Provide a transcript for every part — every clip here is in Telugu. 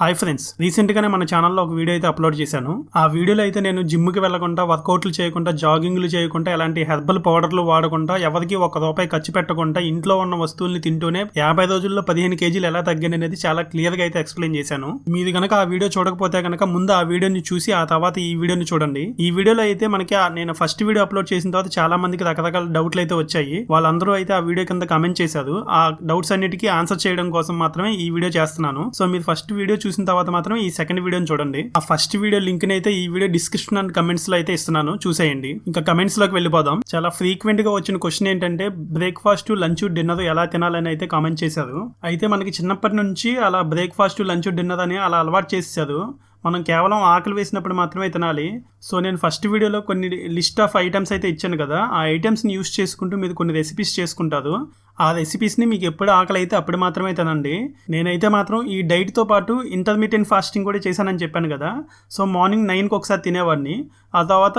హాయ్ ఫ్రెండ్స్, రీసెంట్గానే మన ఛానల్లో ఒక వీడియో అయితే అప్లోడ్ చేశాను. ఆ వీడియోలో అయితే నేను జిమ్కి వెళ్లకుండా, వర్కౌట్లు చేయకుండా, జాగింగ్లు చేయకుండా, ఎలాంటి హెర్బల్ పౌడర్లు వాడకుండా, ఎవరికి ₹1 ఖర్చు పెట్టకుండా ఇంట్లో ఉన్న వస్తువుల్ని తింటూనే 50 రోజుల్లో 15 కేజీలు ఎలా తగ్గాను అనేది చాలా క్లియర్గా అయితే ఎక్స్ప్లెయిన్ చేశాను. మీరు కనుక ఆ వీడియో చూడకపోతే కనుక ముందు ఆ వీడియోని చూసి ఆ తర్వాత ఈ వీడియోని చూడండి. ఈ వీడియోలో అయితే మనకి నేను ఫస్ట్ వీడియో అప్లోడ్ చేసిన తర్వాత చాలా మందికి రకరకాల డౌట్లు అయితే వచ్చాయి. వాళ్ళందరూ అయితే ఆ వీడియో కింద కామెంట్ చేశారు. ఆ డౌట్స్ అన్నిటికీ ఆన్సర్ చేయడం కోసం మాత్రమే ఈ వీడియో చేస్తున్నాను. సో మీరు ఫస్ట్ వీడియో చూసిన తర్వాత మాత్రం ఈ సెకండ్ వీడియోని చూడండి. ఆ ఫస్ట్ వీడియో లింక్ ని అయితే ఈ వీడియో డిస్క్రిప్షన్ అండ్ కమెంట్స్ లో అయితే ఇస్తున్నాను, చూసేయండి. ఇంకా కమెంట్స్ లోకి వెళ్ళిపోదాం. చాలా ఫ్రీక్వెంట్ గా వచ్చిన క్వశ్చన్ ఏంటంటే బ్రేక్ఫాస్ట్, లంచ్, డిన్నర్ ఎలా తినాలని అయితే కామెంట్ చేశారు. అయితే మనకి చిన్నప్పటి నుంచి అలా బ్రేక్ఫాస్ట్, లంచ్, డిన్నర్ అని అలా అలవాటు చేశారు. మనం కేవలం ఆకలి వేసినప్పుడు మాత్రమే తినాలి. సో నేను ఫస్ట్ వీడియోలో కొన్ని లిస్ట్ ఆఫ్ ఐటమ్స్ అయితే ఇచ్చాను కదా, ఆ ఐటమ్స్ని యూస్ చేసుకుంటూ మీరు కొన్ని రెసిపీస్ చేసుకుంటారు. ఆ రెసిపీస్ని మీకు ఎప్పుడు ఆకలి అయితే అప్పుడు మాత్రమే తినండి. నేనైతే మాత్రం ఈ డైట్తో పాటు ఇంటర్మీడియట్ ఫాస్టింగ్ కూడా చేశానని చెప్పాను కదా. సో మార్నింగ్ 9కి ఒకసారి తినేవాడిని, ఆ తర్వాత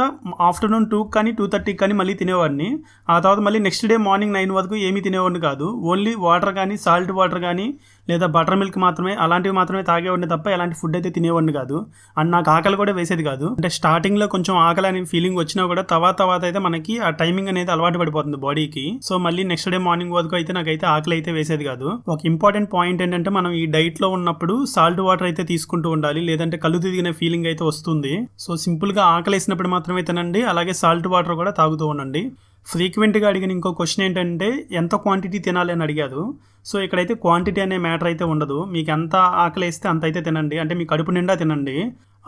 ఆఫ్టర్నూన్ 2 కానీ 2:30 కానీ మళ్ళీ తినేవాడిని. ఆ తర్వాత మళ్ళీ నెక్స్ట్ డే మార్నింగ్ 9 వరకు ఏమీ తినేవాడిని కాదు. ఓన్లీ వాటర్ కానీ, సాల్ట్ వాటర్ కానీ, లేదా బటర్ మిల్క్ మాత్రమే, అలాంటివి మాత్రమే తాగేవాడిని తప్ప ఎలాంటి ఫుడ్ అయితే తినేవాడిని కాదు. అండ్ నాకు ఆకలి కూడా వేసేది కాదు. అంటే స్టార్టింగ్లో కొంచెం ఆకలి అనే ఫీలింగ్ వచ్చినా కూడా తర్వాత అయితే మనకి ఆ టైమింగ్ అనేది అలవాటు పడిపోతుంది బాడీకి. సో మళ్ళీ నెక్స్ట్ డే మార్నింగ్ వరకు అయితే నాకైతే ఆకలి అయితే వేసేది కాదు. ఒక ఇంపార్టెంట్ పాయింట్ ఏంటంటే మనం ఈ డైట్లో ఉన్నప్పుడు సాల్ట్ వాటర్ అయితే తీసుకుంటూ ఉండాలి, లేదంటే కళ్ళు తిరిగిన ఫీలింగ్ అయితే వస్తుంది. సో సింపుల్గా ఆకలి వేసినప్పుడు మాత్రమే తినండి, అలాగే సాల్ట్ వాటర్ కూడా తాగుతూ ఉండండి. ఫ్రీక్వెంట్గా అడిగిన ఇంకో క్వశ్చన్ ఏంటంటే ఎంత క్వాంటిటీ తినాలి అని అడిగారు. సో ఇక్కడైతే క్వాంటిటీ అనే మ్యాటర్ అయితే ఉండదు. మీకు ఎంత ఆకలి వేస్తే అంత అయితే తినండి, అంటే మీ కడుపు నిండా తినండి.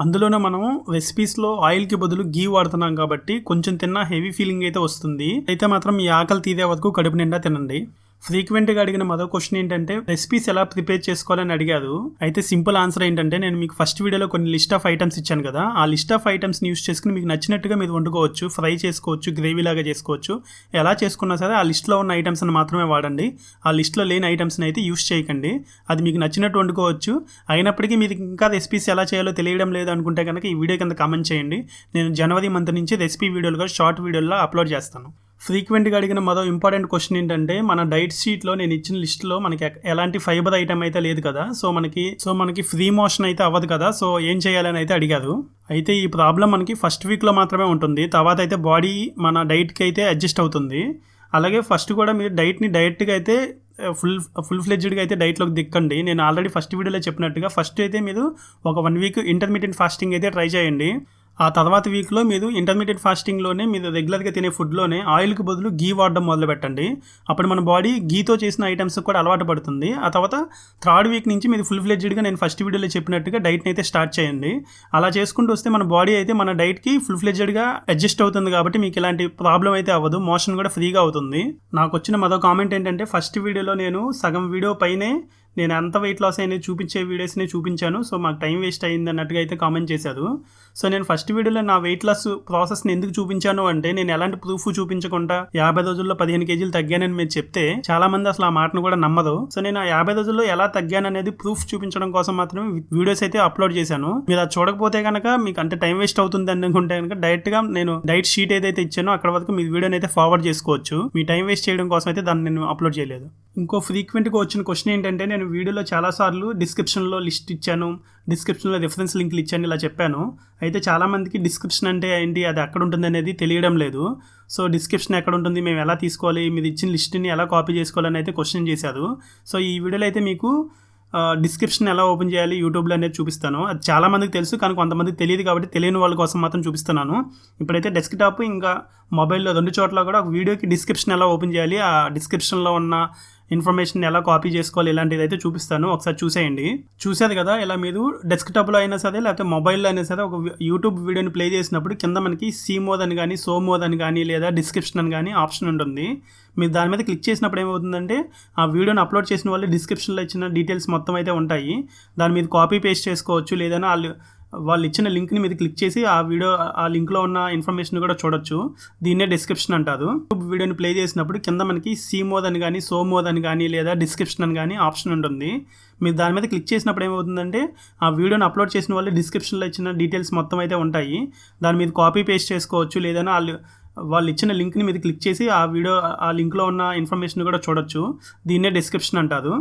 అందులోనే మనం రెసిపీస్లో ఆయిల్కి బదులు గీ వాడుతున్నాం కాబట్టి కొంచెం తిన్నా హెవీ ఫీలింగ్ అయితే వస్తుంది. అయితే మాత్రం మీ ఆకలి తీరే వరకు కడుపు నిండా తినండి. ఫ్రీక్వెంట్గా అడిగిన మరో క్వశ్చన్ ఏంటంటే రెసిపీస్ ఎలా ప్రిపేర్ చేసుకోవాలని అడిగారు. అయితే సింపుల్ ఆన్సర్ ఏంటంటే నేను మీకు ఫస్ట్ వీడియోలో కొన్ని లిస్ట్ ఆఫ్ ఐటమ్స్ ఇచ్చాను కదా, ఆ లిస్ట్ ఆఫ్ ఐటమ్స్ని యూస్ చేసుకుని మీకు నచ్చినట్టుగా మీరు వండుకోవచ్చు. ఫ్రై చేసుకోవచ్చు, గ్రేవీ లాగా చేసుకోవచ్చు. ఎలా చేసుకున్నా సరే ఆ లిస్ట్లో ఉన్న ఐటమ్స్ని మాత్రమే వాడండి. ఆ లిస్ట్లో లేని ఐటమ్స్ని అయితే యూస్ చేయకండి. అది మీకు నచ్చినట్టు వండుకోవచ్చు. అయినప్పటికీ మీకు ఇంకా రెసిపీస్ ఎలా చేయాలో తెలియడం లేదు అనుకుంటే కనుక ఈ వీడియో కింద కామెంట్ చేయండి. నేను జనవరి మంత్ నుంచి రెసిపీ వీడియోలు కూడా షార్ట్ వీడియోలో అప్లోడ్ చేస్తాను. ఫ్రీక్వెంట్గా అడిగిన మరో ఇంపార్టెంట్ క్వశ్చన్ ఏంటంటే మన డైట్ షీట్లో నేను ఇచ్చిన లిస్ట్లో మనకి ఎలాంటి ఫైబర్ ఐటమ్ అయితే లేదు కదా. సో మనకి ఫ్రీ మోషన్ అయితే అవ్వదు కదా. సో ఏం చేయాలని అయితే అడిగారు. అయితే ఈ ప్రాబ్లం మనకి ఫస్ట్ వీక్లో మాత్రమే ఉంటుంది. తర్వాత అయితే బాడీ మన డైట్కి అయితే అడ్జస్ట్ అవుతుంది. అలాగే ఫస్ట్ కూడా మీరు డైరెక్ట్గా అయితే ఫుల్ ఫ్లెడ్జ్డ్గా అయితే డైట్లోకి దిక్కండి. నేను ఆల్రెడీ ఫస్ట్ వీడియోలో చెప్పినట్టుగా ఫస్ట్ అయితే మీరు ఒక 1 వీక్ ఇంటర్మీడియట్ ఫాస్టింగ్ అయితే ట్రై చేయండి. ఆ తర్వాత వీక్లో మీరు ఇంటర్మీడియట్ ఫాస్టింగ్లోనే మీరు రెగ్యులర్గా తినే ఫుడ్లోనే ఆయిల్కి బదులు గీ వాడడం మొదలు పెట్టండి. అప్పుడు మన బాడీ గీతో చేసిన ఐటమ్స్ కూడా అలవాటు పడుతుంది. ఆ తర్వాత థర్డ్ వీక్ నుంచి మీరు ఫుల్ ఫ్లెడ్జ్డ్గా నేను ఫస్ట్ వీడియోలో చెప్పినట్టుగా డైట్ని అయితే స్టార్ట్ చేయండి. అలా చేసుకుంటూ వస్తే మన బాడీ అయితే మన డైట్కి ఫుల్ ఫ్లెడ్జ్డ్గా అడ్జస్ట్ అవుతుంది కాబట్టి మీకు ఇలాంటి ప్రాబ్లం అయితే అవ్వదు. మోషన్ కూడా ఫ్రీగా అవుతుంది. నాకు వచ్చిన మరో కామెంట్ ఏంటంటే ఫస్ట్ వీడియోలో నేను సగం వీడియో పైనే నేను ఎంత వెయిట్ లాస్ అయినా చూపించే వీడియోస్ని చూపించాను. సో మాకు టైం వేస్ట్ అయింది అన్నట్టుగా అయితే కామెంట్ చేశారు. సో నేను ఫస్ట్ వీడియోలో నా వెయిట్ లాస్ ప్రాసెస్ని ఎందుకు చూపించాను అంటే నేను ఎలాంటి ప్రూఫ్ చూపించకుండా 50 రోజుల్లో 15 కేజీలు తగ్గానని మీరు చెప్తే చాలా మంది అసలు ఆ మాటను కూడా నమ్మదు. సో నేను ఆ 50 రోజుల్లో ఎలా తగ్గాను అనేది ప్రూఫ్ చూపించడం కోసం మాత్రమే వీడియోస్ అయితే అప్లోడ్ చేశాను. మీరు అది చూడకపోతే కనుక మీకు అంటే టైం వేస్ట్ అవుతుంది అనుకుంటే కనుక డైరెక్ట్గా నేను డైట్ షీట్ ఏదైతే ఇచ్చానో అక్కడ వరకు మీ వీడియోని అయితే ఫార్వర్డ్ చేసుకోవచ్చు. మీ టైం వేస్ట్ చేయడం కోసం అయితే దాన్ని నేను అప్లోడ్ చేయలేదు. ఇంకో ఫ్రీక్వెంట్గా వచ్చిన క్వశ్చన్ ఏంటంటే నేను వీడియోలో చాలాసార్లు డిస్క్రిప్షన్లో లిస్ట్ ఇచ్చాను, డిస్క్రిప్షన్లో రిఫరెన్స్ లింక్లు ఇచ్చాను, ఇలా చెప్పాను. అయితే చాలామందికి డిస్క్రిప్షన్ అంటే ఏంటి, అది ఎక్కడ ఉంటుంది అనేది తెలియడం లేదు. సో డిస్క్రిప్షన్ ఎక్కడ ఉంటుంది, మేము ఎలా తీసుకోవాలి, మీరు ఇచ్చిన లిస్ట్ని ఎలా కాపీ చేసుకోవాలని అయితే క్వశ్చన్ చేశారు. సో ఈ వీడియోలో అయితే మీకు డిస్క్రిప్షన్ ఎలా ఓపెన్ చేయాలి యూట్యూబ్లో అనేది చూపిస్తాను. అది చాలామందికి తెలుసు కానీ కొంతమందికి తెలియదు కాబట్టి తెలియని వాళ్ళ కోసం మాత్రం చూపిస్తున్నాను. ఇప్పుడైతే డెస్క్టాప్ ఇంకా మొబైల్లో 2 చోట్ల కూడా ఒక వీడియోకి డిస్క్రిప్షన్ ఎలా ఓపెన్ చేయాలి, ఆ డిస్క్రిప్షన్లో ఉన్న ఇన్ఫర్మేషన్ ఎలా కాపీ చేసుకోవాలి ఇలాంటిది అయితే చూపిస్తాను. ఒకసారి చూసేయండి. చూసేది కదా, ఇలా మీరు డెస్క్టాప్లో అయినా సరే లేకపోతే మొబైల్లో అయినా సరే ఒక యూట్యూబ్ వీడియోని ప్లే చేసినప్పుడు కింద మనకి సీ మోడ్ అని కానీ, సో మోడ్ అని కానీ, లేదా డిస్క్రిప్షన్ అని కానీ ఆప్షన్ ఉంటుంది. మీరు దాని మీద క్లిక్ చేసినప్పుడు ఏమవుతుందంటే ఆ వీడియోని అప్లోడ్ చేసిన వాళ్ళు డిస్క్రిప్షన్లో ఇచ్చిన డీటెయిల్స్ మొత్తం అయితే ఉంటాయి. దాని మీద కాపీ పేస్ట్ చేసుకోవచ్చు, లేదన్నా వాళ్ళు ఇచ్చిన లింక్ని మీద క్లిక్ చేసి ఆ వీడియో ఆ లింక్లో ఉన్న ఇన్ఫర్మేషన్ కూడా చూడొచ్చు. దీన్నే డిస్క్రిప్షన్ అంటారు. వీడియోని ప్లే చేసినప్పుడు కింద మనకి సీ మోడ్ అని కానీ, సో మోడ్ అని కానీ, లేదా డిస్క్రిప్షన్ అని కానీ ఆప్షన్ ఉంటుంది. మీరు దాని మీద క్లిక్ చేసినప్పుడు ఏమవుతుందంటే ఆ వీడియోని అప్లోడ్ చేసిన వాళ్ళు డిస్క్రిప్షన్లో ఇచ్చిన డీటెయిల్స్ మొత్తం అయితే ఉంటాయి. దాని మీద కాపీ పేస్ట్ చేసుకోవచ్చు, లేదన్నా వాళ్ళు ఇచ్చిన లింక్ని మీద క్లిక్ చేసి ఆ వీడియో ఆ లింక్లో ఉన్న ఇన్ఫర్మేషన్ కూడా చూడొచ్చు. దీన్నే డిస్క్రిప్షన్ అంటారు.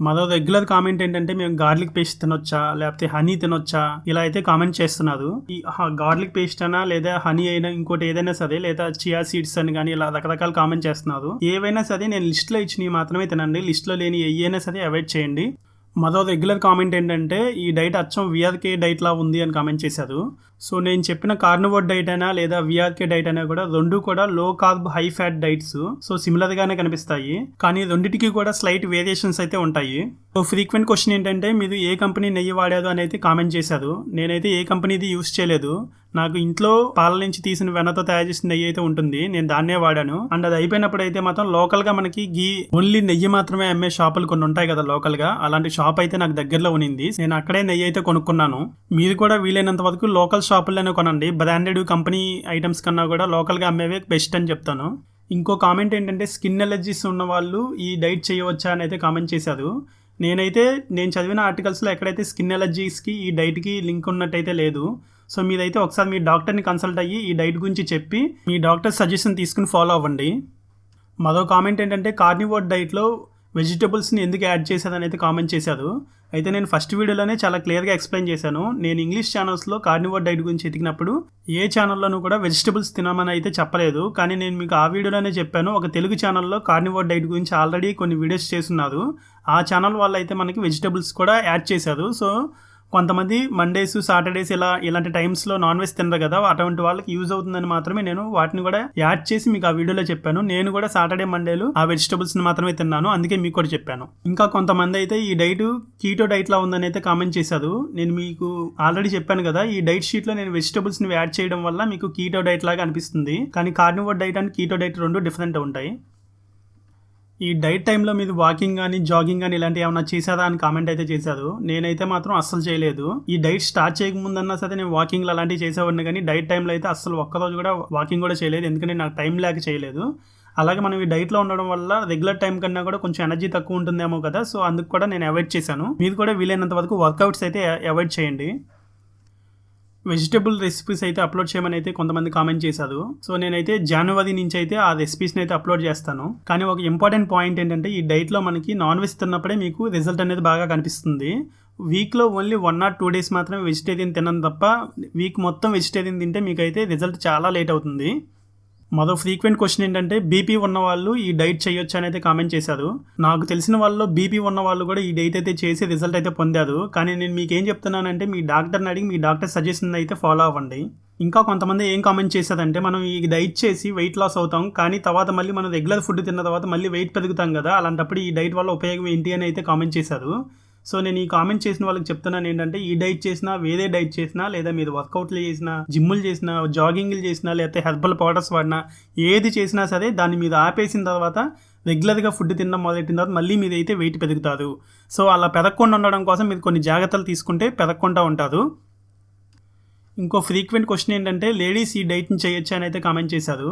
మరో రెగ్యులర్ కామెంట్ ఏంటంటే మేము గార్లిక్ పేస్ట్ తినొచ్చా లేకపోతే హనీ తినొచ్చా ఇలా అయితే కామెంట్ చేస్తున్నారు. ఈ గార్లిక్ పేస్ట్ అయినా లేదా హనీ అయినా ఇంకోటి ఏదైనా సరే లేదా చియా సీడ్స్ అని కానీ ఇలా రకరకాల కామెంట్ చేస్తున్నారు. ఏవైనా సరే నేను లిస్ట్ లో ఇచ్చినవి మాత్రమే తినండి, లిస్ట్ లో లేని ఏవైనా సరే అవాయిడ్ చేయండి. మరో రెగ్యులర్ కామెంట్ ఏంటంటే ఈ డైట్ అచ్చం విఆర్కే డైట్ లా ఉంది అని కామెంట్ చేశారు. సో నేను చెప్పిన కార్నివోర్ డైట్ అయినా లేదా విఆర్కే డైట్ అయినా కూడా రెండు కూడా లో carb high fat diets. So similar గానే కనిపిస్తాయి, కానీ రెండింటికి కూడా స్లైట్ వేరియేషన్స్ అయితే ఉంటాయి. సో ఫ్రీక్వెంట్ క్వశ్చన్ ఏంటంటే మీరు ఏ కంపెనీ నెయ్యి వాడారు అని అయితే కామెంట్ చేశారు. నేనైతే ఏ కంపెనీది యూస్ చేయలేదు. నాకు ఇంట్లో పాల నుంచి తీసిన వెన్నతో తయారు చేసిన నెయ్యి అయితే ఉంటుంది, నేను దాన్నే వాడాను. అండ్ అది అయిపోయినప్పుడు అయితే మాత్రం లోకల్ గా మనకి ఓన్లీ నెయ్యి మాత్రమే అమ్మే షాపులు కొన్ని ఉంటాయి కదా లోకల్ గా, అలాంటి షాప్ అయితే నాకు దగ్గరలో ఉన్నింది. నేను అక్కడే నెయ్యి అయితే కొనుక్కున్నాను. మీరు కూడా వీలైనంత వరకు లోకల్ షాపుల్లోనే కొనండి. బ్రాండెడ్ కంపెనీ ఐటమ్స్ కన్నా కూడా లోకల్ గా అమ్మేవే బెస్ట్ అని చెప్తాను. ఇంకో కామెంట్ ఏంటంటే స్కిన్ ఎలర్జీస్ ఉన్న వాళ్ళు ఈ డైట్ చేయవచ్చా అని అయితే కామెంట్ చేశారు. నేను చదివిన ఆర్టికల్స్లో ఎక్కడైతే స్కిన్ ఎలర్జీస్కి ఈ డైట్కి లింక్ ఉన్నట్టయితే లేదు. సో మీరైతే ఒకసారి మీ డాక్టర్ని కన్సల్ట్ అయ్యి ఈ డైట్ గురించి చెప్పి మీ డాక్టర్ సజెషన్ తీసుకుని ఫాలో అవ్వండి. మరో కామెంట్ ఏంటంటే కార్నివోర్ డైట్లో వెజిటబుల్స్ని ఎందుకు యాడ్ చేశారని అయితే కామెంట్ చేశారు. అయితే నేను ఫస్ట్ వీడియోలోనే చాలా క్లియర్గా ఎక్స్ప్లెయిన్ చేశాను. నేను ఇంగ్లీష్ ఛానల్స్లో కార్నివోర్ డైట్ గురించి ఎతికినప్పుడు ఏ ఛానల్లోనూ కూడా వెజిటబుల్స్ తినమని అయితే చెప్పలేదు, కానీ నేను మీకు ఆ వీడియోలోనే చెప్పాను. ఒక తెలుగు ఛానల్లో కార్నివోర్ డైట్ గురించి ఆల్రెడీ కొన్ని వీడియోస్ చేస్తున్నారు. ఆ ఛానల్ వాళ్ళు అయితే మనకి వెజిటబుల్స్ కూడా యాడ్ చేశారు. సో కొంతమంది మండేస్ సాటర్డేస్ ఇలాంటి టైమ్స్లో నాన్ వెజ్ తినరు కదా, అటువంటి వాళ్ళకి యూజ్ అవుతుందని మాత్రమే నేను వాటిని కూడా యాడ్ చేసి మీకు ఆ వీడియోలో చెప్పాను. నేను కూడా సాటర్డే మండేలు ఆ వెజిటబుల్స్ని మాత్రమే తిన్నాను, అందుకే మీకు కూడా చెప్పాను. ఇంకా కొంతమంది అయితే ఈ డైట్ కీటో డైట్లా ఉందని అయితే కామెంట్ చేశారు. నేను మీకు ఆల్రెడీ చెప్పాను కదా, ఈ డైట్ షీట్లో నేను వెజిటబుల్స్ని యాడ్ చేయడం వల్ల మీకు కీటో డైట్ లాగా అనిపిస్తుంది, కానీ carnivore diet and keto diet రెండు డిఫరెంట్ ఉంటాయి. ఈ డైట్ టైంలో మీరు వాకింగ్ కానీ జాగింగ్ కానీ ఇలాంటివి ఏమైనా చేశారా అని కామెంట్ అయితే చేశారు. నేనైతే మాత్రం అస్సలు చేయలేదు. ఈ డైట్ స్టార్ట్ చేయకముందన్నా సరే నేను వాకింగ్లు అలాంటివి చేసేవాడిని, కానీ డైట్ టైంలో అయితే అస్సలు ఒక్కరోజు కూడా వాకింగ్ కూడా చేయలేదు, ఎందుకంటే నాకు టైం లేక చేయలేదు. అలాగే మనం ఈ డైట్లో ఉండడం వల్ల రెగ్యులర్ టైం కన్నా కూడా కొంచెం ఎనర్జీ తక్కువ ఉంటుందేమో కదా, సో అందుకు కూడా నేను అవాయిడ్ చేశాను. మీరు కూడా వీలైనంత వరకు వర్కౌట్స్ అయితే అవాయిడ్ చేయండి. వెజిటబుల్ రెసిపీస్ అయితే అప్లోడ్ చేయమని అయితే కొంతమంది కామెంట్ చేశారు. సో నేనైతే జనవరి నుంచి అయితే ఆ రెసిపీస్ని అయితే అప్లోడ్ చేస్తాను. కానీ ఒక ఇంపార్టెంట్ పాయింట్ ఏంటంటే ఈ డైట్లో మనకి నాన్ వెజ్ తిన్నప్పుడే మీకు రిజల్ట్ అనేది బాగా కనిపిస్తుంది. వీక్లో ఓన్లీ 1 or 2 days మాత్రమే వెజిటేరియన్ తినను తప్ప వీక్ మొత్తం వెజిటేరియన్ తింటే మీకైతే రిజల్ట్ చాలా లేట్ అవుతుంది. మరో ఫ్రీక్వెంట్ క్వశ్చన్ ఏంటంటే బీపీ ఉన్న వాళ్ళు ఈ డైట్ చేయొచ్చు అని అయితే కామెంట్ చేశారు. నాకు తెలిసిన వాళ్ళు బీపీ ఉన్న వాళ్ళు కూడా ఈ డైట్ అయితే చేసి రిజల్ట్ అయితే పొందారు. కానీ నేను మీకు ఏం చెప్తున్నానంటే మీ డాక్టర్ని అడిగి మీ డాక్టర్ సజెషన్ అయితే ఫాలో అవ్వండి. ఇంకా కొంతమంది ఏం కామెంట్ చేశారంటే మనం ఈ డైట్ చేసి వెయిట్ లాస్ అవుతాం, కానీ తర్వాత మళ్ళీ మనం రెగ్యులర్ ఫుడ్ తిన్న తర్వాత మళ్ళీ వెయిట్ పెరుగుతాం కదా, అలాంటప్పుడు ఈ డైట్ వల్ల ఉపయోగం ఏంటి అని అయితే కామెంట్ చేశారు. సో నేను ఈ కామెంట్ చేసిన వాళ్ళకి చెప్తున్నాను ఏంటంటే ఈ డైట్ చేసినా వేరే డైట్ చేసినా లేదా మీరు వర్కౌట్లు చేసినా జిమ్ములు చేసినా జాగింగ్లు చేసినా లేకపోతే హెర్బల్ పౌడర్స్ వాడినా ఏది చేసినా సరే దాన్ని మీరు ఆపేసిన తర్వాత రెగ్యులర్గా ఫుడ్ తినడం మొదలెట్టిన తర్వాత మళ్ళీ మీరు అయితే వెయిట్ పెరుగుతారు. సో అలా పెరగకుండా ఉండడం కోసం మీరు కొన్ని జాగ్రత్తలు తీసుకుంటే పెరగకుండా ఉంటారు. ఇంకో ఫ్రీక్వెంట్ క్వశ్చన్ ఏంటంటే లేడీస్ ఈ డైట్ని చేయొచ్చు అని అయితే కామెంట్ చేశారు.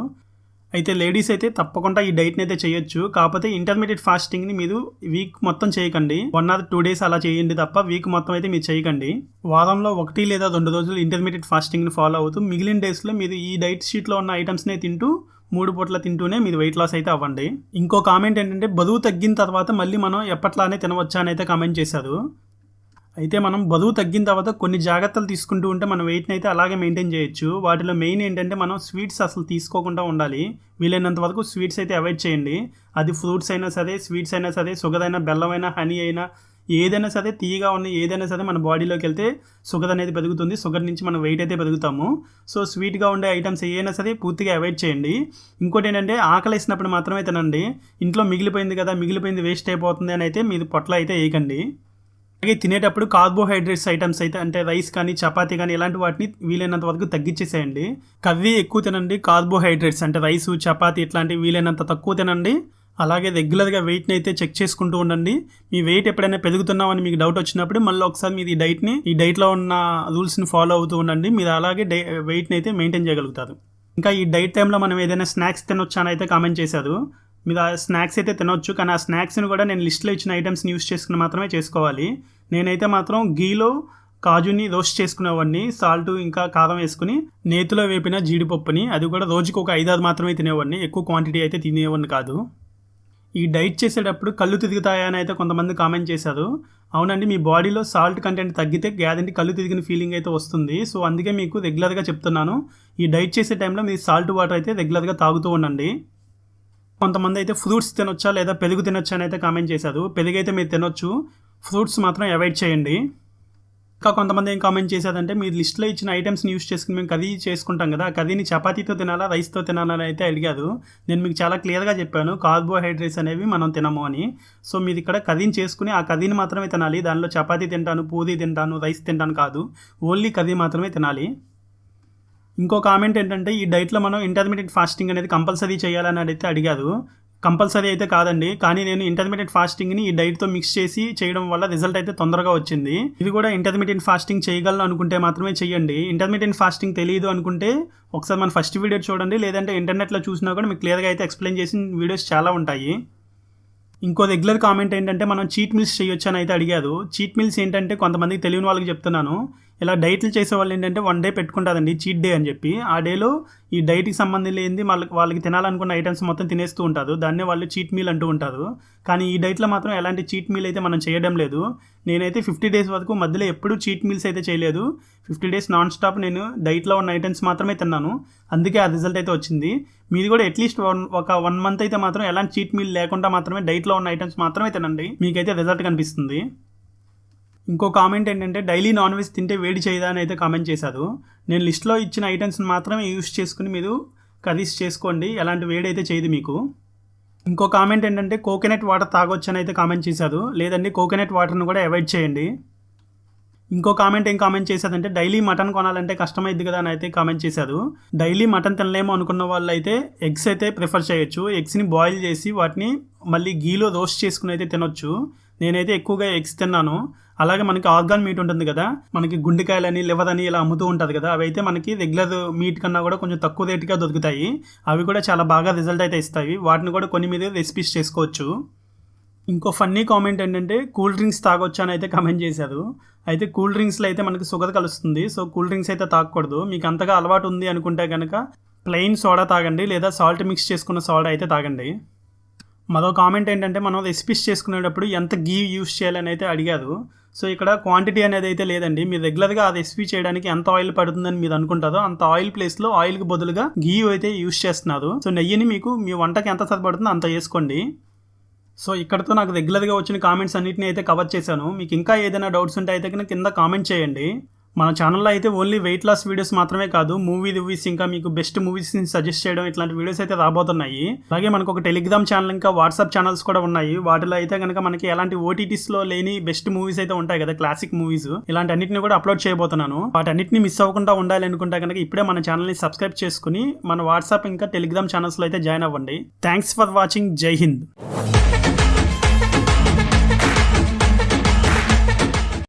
అయితే లేడీస్ అయితే తప్పకుండా ఈ డైట్ని అయితే చేయొచ్చు, కాకపోతే ఇంటర్మీడియట్ ఫాస్టింగ్ని మీరు వీక్ మొత్తం చేయకండి. 1 or 2 days అలా చేయండి తప్ప వీక్ మొత్తం అయితే మీరు చేయకండి. వారంలో 1 లేదా 2 రోజులు ఇంటర్మీడియట్ ఫాస్టింగ్ని ఫాలో అవుతూ మిగిలిన డేస్లో మీరు ఈ డైట్ షీట్లో ఉన్న ఐటమ్స్నే తింటూ 3 పూట్ల తింటూనే మీరు వెయిట్ లాస్ అయితే అవ్వండి. ఇంకో కామెంట్ ఏంటంటే బరువు తగ్గిన తర్వాత మళ్ళీ మనం ఎప్పట్లానే తినవచ్చా అని అయితే కామెంట్ చేశారు. అయితే మనం బరువు తగ్గిన తర్వాత కొన్ని జాగ్రత్తలు తీసుకుంటూ ఉంటే మన వెయిట్ని అయితే అలాగే మెయింటైన్ చేయొచ్చు. వాటిలో మెయిన్ ఏంటంటే మనం స్వీట్స్ అసలు తీసుకోకుండా ఉండాలి. వీలైనంత వరకు స్వీట్స్ అయితే అవాయిడ్ చేయండి. అది ఫ్రూట్స్ అయినా సరే, స్వీట్స్ అయినా సరే, షుగర్ అయినా, బెల్లం అయినా, హనీ అయినా, ఏదైనా సరే తీయగా ఉన్న ఏదైనా సరే మన బాడీలోకి వెళ్తే షుగర్ అనేది పెరుగుతుంది. షుగర్ నుంచి మనం వెయిట్ అయితే పెరుగుతాము. సో స్వీట్గా ఉండే ఐటమ్స్ ఏదైనా సరే పూర్తిగా అవాయిడ్ చేయండి. ఇంకోటి ఏంటంటే ఆకలి వేసినప్పుడు మాత్రమే తినండి. ఇంట్లో మిగిలిపోయింది కదా, మిగిలిపోయింది వేస్ట్ అయిపోతుంది అని అయితే మీరు పొట్ల అయితే వేయకండి. అలాగే తినేటప్పుడు కార్బోహైడ్రేట్స్ ఐటమ్స్ అయితే అంటే రైస్ కానీ చపాతీ కానీ ఇలాంటి వాటిని వీలైనంత వరకు తగ్గించేసేయండి. కర్రీ ఎక్కువ తినండి. కార్బోహైడ్రేట్స్ అంటే రైసు చపాతీ ఇట్లాంటివి వీలైనంత తక్కువ తినండి. అలాగే రెగ్యులర్గా వెయిట్ని అయితే చెక్ చేసుకుంటూ ఉండండి. మీ వెయిట్ ఎప్పుడైనా పెరుగుతున్నామని మీకు డౌట్ వచ్చినప్పుడు మళ్ళీ ఒకసారి మీరు ఈ డైట్లో ఉన్న రూల్స్ని ఫాలో అవుతూ ఉండండి. మీరు అలాగే వెయిట్ని అయితే మెయింటైన్ చేయగలుగుతారు. ఇంకా ఈ డైట్ టైంలో మనం ఏదైనా స్నాక్స్ తినొచ్చా అని అయితే కామెంట్ చేశారు. మీరు ఆ స్నాక్స్ అయితే తినొచ్చు, కానీ ఆ స్నాక్స్ని కూడా నేను లిస్ట్లో ఇచ్చిన ఐటమ్స్ని యూస్ చేసుకుని మాత్రమే చేసుకోవాలి. నేనైతే మాత్రం గీలో కాజుని రోస్ట్ చేసుకునేవాడిని, సాల్ట్ ఇంకా కారం వేసుకుని, నేతిలో వేపిన జీడిపప్పుని, అది కూడా రోజుకి ఒక 5-6 మాత్రమే తినేవాడిని, ఎక్కువ క్వాంటిటీ అయితే తినేవాడిని కాదు. ఈ డైట్ చేసేటప్పుడు కళ్ళు తిరుగుతాయా అని అయితే కొంతమంది కామెంట్ చేశారు. అవునండి, మీ బాడీలో సాల్ట్ కంటెంట్ తగ్గితే గ్యారంటీ కళ్ళు తిరిగిన ఫీలింగ్ అయితే వస్తుంది. సో అందుకే మీకు రెగ్యులర్గా చెప్తున్నాను, ఈ డైట్ చేసే టైంలో మీరు సాల్ట్ వాటర్ అయితే రెగ్యులర్గా తాగుతూ ఉండండి. కొంతమంది అయితే ఫ్రూట్స్ తినొచ్చా లేదా పెరుగు తినొచ్చా అని అయితే కామెంట్ చేశారు. పెరుగు అయితే మీరు తినొచ్చు, ఫ్రూట్స్ మాత్రం అవాయిడ్ చేయండి. ఇంకా కొంతమంది ఏం కామెంట్ చేశారంటే, మీరు లిస్ట్లో ఇచ్చిన ఐటమ్స్ని యూస్ చేసుకుని మేము కర్రీ చేసుకుంటాం కదా, కర్రీని చపాతీతో తినాలా రైస్తో తినాలా అని అయితే అడిగారు. నేను మీకు చాలా క్లియర్గా చెప్పాను, కార్బోహైడ్రేట్స్ అనేవి మనం తినము అని. సో మీరు ఇక్కడ కర్రీని చేసుకుని ఆ కర్రీని మాత్రమే తినాలి. దానిలో చపాతీ తింటాను, పూరీ తింటాను, రైస్ తింటాను కాదు, ఓన్లీ కర్రీ మాత్రమే తినాలి. ఇంకో కామెంట్ ఏంటంటే, ఈ డైట్లో మనం ఇంటర్మీడియట్ ఫాస్టింగ్ అనేది కంపల్సరీ చేయాలని అయితే అడిగారు. కంపల్సరీ అయితే కాదండి, కానీ నేను ఇంటర్మీడియట్ ఫాస్టింగ్ని ఈ డైట్తో మిక్స్ చేసి చేయడం వల్ల రిజల్ట్ అయితే తొందరగా వచ్చింది. ఇది కూడా ఇంటర్మీడియట్ ఫాస్టింగ్ చేయగలను అనుకుంటే మాత్రమే చేయండి. ఇంటర్మీడియట్ ఫాస్టింగ్ తెలియదు అనుకుంటే ఒకసారి మన ఫస్ట్ వీడియో చూడండి, లేదంటే ఇంటర్నెట్లో చూసినా కూడా మీకు క్లియర్గా అయితే ఎక్స్ప్లెయిన్ చేసిన వీడియోస్ చాలా ఉంటాయి. ఇంకో రెగ్యులర్ కామెంట్ ఏంటంటే, మనం చీట్ మీల్స్ చేయొచ్చు అని అయితే అడిగారు. చీట్ మీల్స్ ఏంటంటే, కొంతమందికి తెలియని వాళ్ళకి చెప్తున్నాను, ఇలా డైట్లు చేసే వాళ్ళు ఏంటంటే 1 డే పెట్టుకుంటారండి చీట్ డే అని చెప్పి. ఆ డేలో ఈ డైట్కి సంబంధం లేనిది వాళ్ళకి తినాలనుకున్న ఐటమ్స్ మొత్తం తినేస్తూ ఉంటారు. దాన్నే వాళ్ళు చీట్ మీల్ అంటూ ఉంటారు. కానీ ఈ డైట్లో మాత్రం ఎలాంటి చీట్ మీల్ అయితే మనం చేయడం లేదు. నేనైతే 50 డేస్ వరకు మధ్యలో ఎప్పుడూ చీట్ మీల్స్ అయితే చేయలేదు. 50 డేస్ నాన్ స్టాప్ నేను డైట్లో ఉన్న ఐటమ్స్ మాత్రమే తిన్నాను. అందుకే ఆ రిజల్ట్ అయితే వచ్చింది. మీది కూడా అట్లీస్ట్ ఒక 1 మంత్ అయితే మాత్రం ఎలాంటి చీట్ మీల్ లేకుండా మాత్రమే డైట్లో ఉన్న ఐటమ్స్ మాత్రమే తినండి, మీకైతే రిజల్ట్ కనిపిస్తుంది. ఇంకో కామెంట్ ఏంటంటే, డైలీ నాన్ వెజ్ తింటే వేడి చేయదా అని అయితే కామెంట్ చేశారు. నేను లిస్ట్లో ఇచ్చిన ఐటమ్స్ని మాత్రమే యూస్ చేసుకుని మీరు కర్రీస్ చేసుకోండి, ఎలాంటి వేడి అయితే చేయదు మీకు. ఇంకో కామెంట్ ఏంటంటే, కోకోనట్ వాటర్ తాగొచ్చు అని అయితే కామెంట్ చేశారు. లేదండి, కోకోనట్ వాటర్ని కూడా అవాయిడ్ చేయండి. ఇంకో కామెంట్ ఏం కామెంట్ చేశారంటే, డైలీ మటన్ కొనాలంటే కష్టమైద్ది కదా అని అయితే కామెంట్ చేశారు. డైలీ మటన్ తినలేము అనుకున్న వాళ్ళు అయితే ఎగ్స్ అయితే ప్రిఫర్ చేయొచ్చు. ఎగ్స్ని బాయిల్ చేసి వాటిని మళ్ళీ గీలో రోస్ట్ చేసుకుని అయితే తినొచ్చు. నేనైతే ఎక్కువగా ఎగ్స్ తిన్నాను. అలాగే మనకి ఆర్గాన్ మీట్ ఉంటుంది కదా, మనకి గుండెకాయలని లివర్ అని ఇలా అమ్ముతూ ఉంటుంది కదా, అవి అయితే మనకి రెగ్యులర్ మీట్ కన్నా కూడా కొంచెం తక్కువ రేటుగా దొరుకుతాయి. అవి కూడా చాలా బాగా రిజల్ట్ అయితే ఇస్తాయి. వాటిని కూడా కొన్ని మీద రెసిపీస్ చేసుకోవచ్చు. ఇంకో ఫన్నీ కామెంట్ ఏంటంటే, కూల్ డ్రింక్స్ తాగొచ్చు అని అయితే కామెంట్ చేశారు. అయితే కూల్ డ్రింక్స్లో అయితే మనకి షుగర్ కలుస్తుంది. సో కూల్ డ్రింక్స్ అయితే తాగకూడదు. మీకు అంతగా అలవాటు ఉంది అనుకుంటే కనుక ప్లెయిన్ సోడా తాగండి, లేదా సాల్ట్ మిక్స్ చేసుకున్న సోడా అయితే తాగండి. మరో కామెంట్ ఏంటంటే, మనం రెసిపీస్ చేసుకునేటప్పుడు ఎంత గీ యూస్ చేయాలని అయితే అడిగారు. సో ఇక్కడ క్వాంటిటీ అనేది అయితే లేదండి. మీరు రెగ్యులర్గా ఆ రెసిపీ చేయడానికి ఎంత ఆయిల్ పడుతుందని మీరు అనుకుంటారో అంత ఆయిల్ ప్లేస్లో ఆయిల్కి బదులుగా గీ అయితే యూస్ చేస్తున్నారు. సో నెయ్యిని మీకు మీ వంటకి ఎంత సరిపడుతుందో అంత వేసుకోండి. సో ఇక్కడతో నాకు రెగ్యులర్గా వచ్చిన కామెంట్స్ అన్నిటిని అయితే కవర్ చేశాను. మీకు ఇంకా ఏదైనా డౌట్స్ ఉంటే అయితే కింద కామెంట్ చేయండి. మన ఛానల్లో అయితే ఓన్లీ వెయిట్ లాస్ వీడియోస్ మాత్రమే కాదు, మూవీ రివ్యూస్, ఇంకా మీకు బెస్ట్ మూవీస్ని సజెస్ట్ చేయడం, ఇట్లాంటి వీడియోస్ అయితే రాబోతున్నాయి. అలాగే మనకు ఒక టెలిగ్రామ్ ఛానల్, ఇంకా వాట్సాప్ ఛానల్స్ కూడా ఉన్నాయి. వాటిలో అయితే కనుక మనకి ఎలాంటి ఓటీటీస్లో లేని బెస్ట్ మూవీస్ అయితే ఉంటాయి కదా, క్లాసిక్ మూవీస్, ఇలాంటి అన్నింటిని కూడా అప్లోడ్ చేయబోతున్నాను. వాటన్నిటిని మిస్ అవ్వకుండా ఉండాలి అనుకుంటే కనుక ఇప్పుడే మన ఛానల్ని సబ్స్క్రైబ్ చేసుకుని మన వాట్సాప్ ఇంకా టెలిగ్రామ్ ఛానల్స్లో అయితే జాయిన్ అవ్వండి. Thanks for watching. జై హింద్.